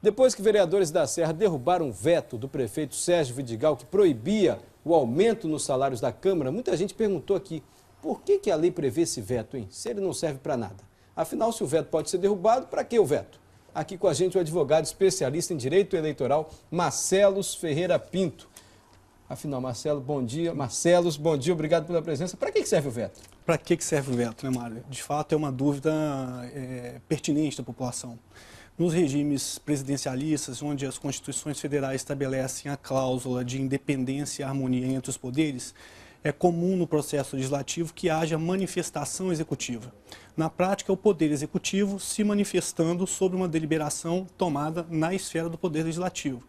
Depois que vereadores da Serra derrubaram o veto do prefeito Sérgio Vidigal, que proibia o aumento nos salários da Câmara, muita gente perguntou aqui, por que a lei prevê esse veto, hein? Se ele não serve para nada. Afinal, se o veto pode ser derrubado, para que o veto? Aqui com a gente o advogado especialista em direito eleitoral, Marcelos Ferreira Pinto. Afinal, Marcelo, bom dia. Marcelos, bom dia, obrigado pela presença. Para que serve o veto? Para que serve o veto, né, Mário? De fato, é uma dúvida pertinente da população. Nos regimes presidencialistas, onde as constituições federais estabelecem a cláusula de independência e harmonia entre os poderes, é comum no processo legislativo que haja manifestação executiva. Na prática, é o Poder Executivo se manifestando sobre uma deliberação tomada na esfera do Poder Legislativo.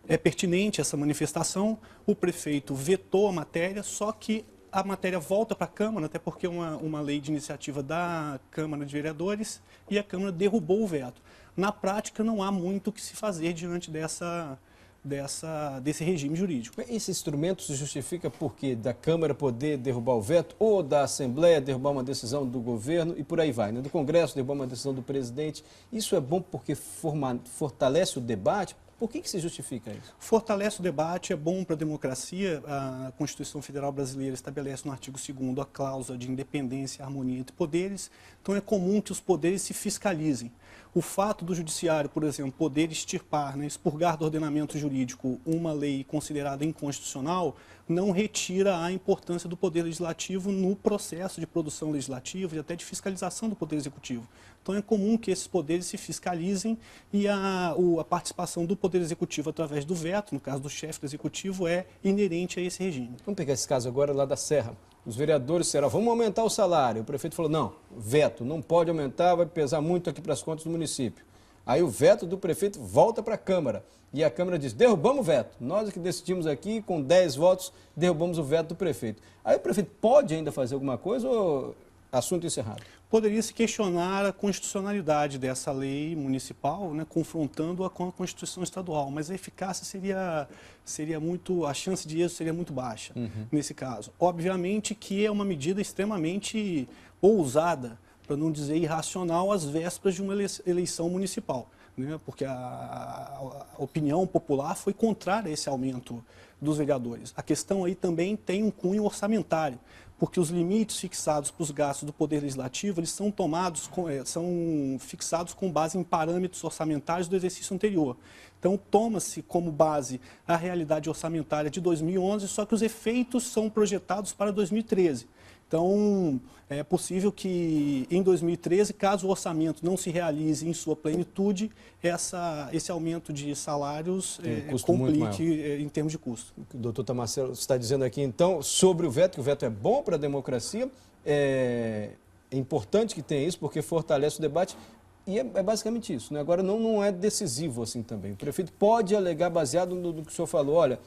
É pertinente essa manifestação, o prefeito vetou a matéria, só que a matéria volta para a Câmara, até porque é uma lei de iniciativa da Câmara de Vereadores, e a Câmara derrubou o veto. Na prática, não há muito o que se fazer diante desse regime jurídico. Esse instrumento se justifica por quê? Da Câmara poder derrubar o veto ou da Assembleia derrubar uma decisão do governo e por aí vai, né? Do Congresso derrubar uma decisão do presidente. Isso é bom porque fortalece o debate? Por que se justifica isso? Fortalece o debate, é bom para a democracia. A Constituição Federal Brasileira estabelece no artigo 2º a cláusula de independência e harmonia entre poderes. Então é comum que os poderes se fiscalizem. O fato do judiciário, por exemplo, poder extirpar, né, expurgar do ordenamento jurídico uma lei considerada inconstitucional, não retira a importância do poder legislativo no processo de produção legislativa e até de fiscalização do poder executivo. Então é comum que esses poderes se fiscalizem e a participação do poder executivo através do veto, no caso do chefe do executivo, é inerente a esse regime. Vamos pegar esse caso agora lá da Serra. Os vereadores disseram, vamos aumentar o salário. O prefeito falou, não, veto, não pode aumentar, vai pesar muito aqui para as contas do município. Aí o veto do prefeito volta para a Câmara. E a Câmara diz, derrubamos o veto. Nós que decidimos aqui, com 10 votos, derrubamos o veto do prefeito. Aí o prefeito pode ainda fazer alguma coisa ou assunto encerrado? Poderia se questionar a constitucionalidade dessa lei municipal, né, confrontando-a com a Constituição estadual, mas a eficácia seria muito, a chance de êxito seria muito baixa nesse caso. Obviamente que é uma medida extremamente ousada, para não dizer irracional, às vésperas de uma eleição municipal, né, porque a opinião popular foi contrária a esse aumento dos vereadores. A questão aí também tem um cunho orçamentário, porque os limites fixados para os gastos do Poder Legislativo, eles são são fixados com base em parâmetros orçamentários do exercício anterior. Então, toma-se como base a realidade orçamentária de 2011, só que os efeitos são projetados para 2013. Então, é possível que em 2013, caso o orçamento não se realize em sua plenitude, esse aumento de salários complique em termos de custo. O doutor Marcelo está dizendo aqui, então, sobre o veto, que o veto é bom para a democracia, é importante que tenha isso, porque fortalece o debate, e é basicamente isso, né? Agora, não é decisivo assim também. O prefeito pode alegar, baseado no que o senhor falou, olha,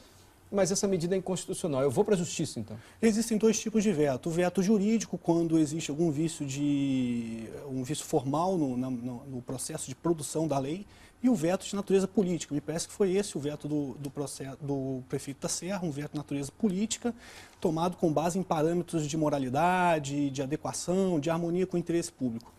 mas essa medida é inconstitucional. Eu vou para a justiça, então? Existem dois tipos de veto. O veto jurídico, quando existe algum vício formal no processo de produção da lei, e o veto de natureza política. Me parece que foi esse o veto do prefeito da Serra, um veto de natureza política, tomado com base em parâmetros de moralidade, de adequação, de harmonia com o interesse público.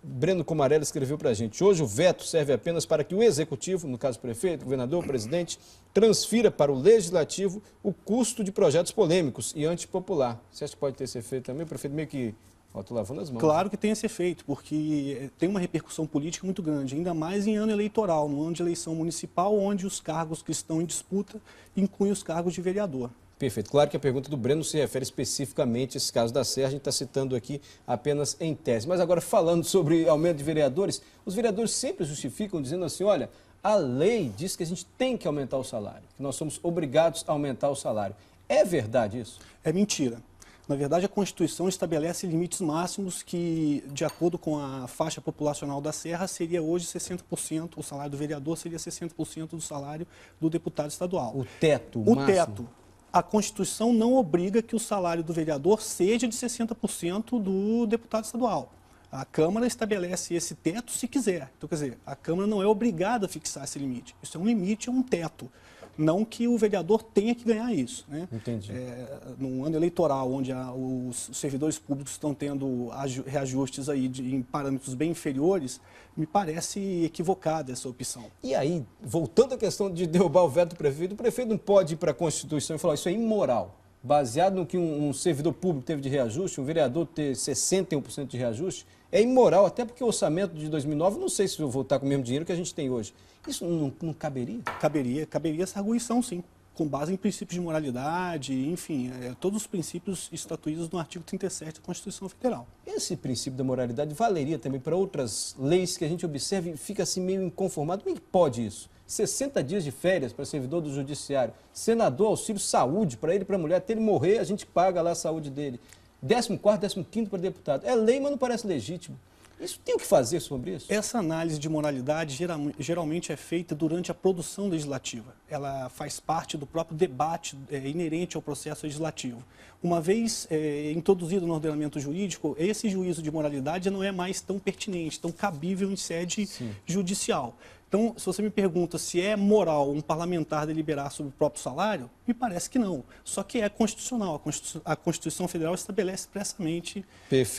Breno Comarelli escreveu para a gente, hoje o veto serve apenas para que o executivo, no caso o prefeito, o governador, o presidente, transfira para o legislativo o custo de projetos polêmicos e antipopular. Você acha que pode ter esse efeito também? O prefeito meio que... Estou lavando as mãos. Claro que tem esse efeito, porque tem uma repercussão política muito grande, ainda mais em ano eleitoral, no ano de eleição municipal, onde os cargos que estão em disputa incluem os cargos de vereador. Perfeito. Claro que a pergunta do Breno se refere especificamente a esse caso da Serra, a gente está citando aqui apenas em tese. Mas agora, falando sobre aumento de vereadores, os vereadores sempre justificam dizendo assim, olha, a lei diz que a gente tem que aumentar o salário, que nós somos obrigados a aumentar o salário. É verdade isso? É mentira. Na verdade, a Constituição estabelece limites máximos que, de acordo com a faixa populacional da Serra, seria hoje 60%, o salário do vereador seria 60% do salário do deputado estadual. O teto máximo? O teto. A Constituição não obriga que o salário do vereador seja de 60% do deputado estadual. A Câmara estabelece esse teto se quiser. Então, quer dizer, a Câmara não é obrigada a fixar esse limite. Isso é um limite, é um teto. Não que o vereador tenha que ganhar isso, né? Entendi. Num ano eleitoral, onde os servidores públicos estão tendo reajustes aí em parâmetros bem inferiores, me parece equivocada essa opção. E aí, voltando à questão de derrubar o veto do prefeito, o prefeito não pode ir para a Constituição e falar isso é imoral. Baseado no que um servidor público teve de reajuste, um vereador ter 61% de reajuste, é imoral, até porque o orçamento de 2009, não sei se eu vou voltar com o mesmo dinheiro que a gente tem hoje. Isso não caberia? Caberia essa arguição, sim, com base em princípios de moralidade, enfim, todos os princípios estatuídos no artigo 37 da Constituição Federal. Esse princípio da moralidade valeria também para outras leis que a gente observa e fica assim meio inconformado. Como é que pode isso? 60 dias de férias para servidor do judiciário, senador, auxílio saúde para ele e para a mulher, até ele morrer a gente paga lá a saúde dele. 14º, 15º para deputado. É lei, mas não parece legítimo. Isso tem o que fazer sobre isso? Essa análise de moralidade geralmente é feita durante a produção legislativa. Ela faz parte do próprio debate inerente ao processo legislativo. Uma vez introduzido no ordenamento jurídico, esse juízo de moralidade não é mais tão pertinente, tão cabível em sede judicial. Então, se você me pergunta se é moral um parlamentar deliberar sobre o próprio salário, me parece que não. Só que é constitucional. A Constituição Federal estabelece expressamente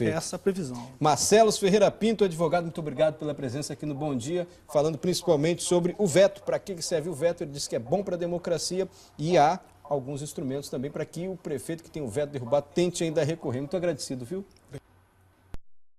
essa previsão. Marcelo Ferreira Pinto, advogado, muito obrigado pela presença aqui no Bom Dia, falando principalmente sobre o veto, para que serve o veto. Ele disse que é bom para a democracia e há alguns instrumentos também para que o prefeito que tem o veto derrubado tente ainda recorrer. Muito agradecido, viu?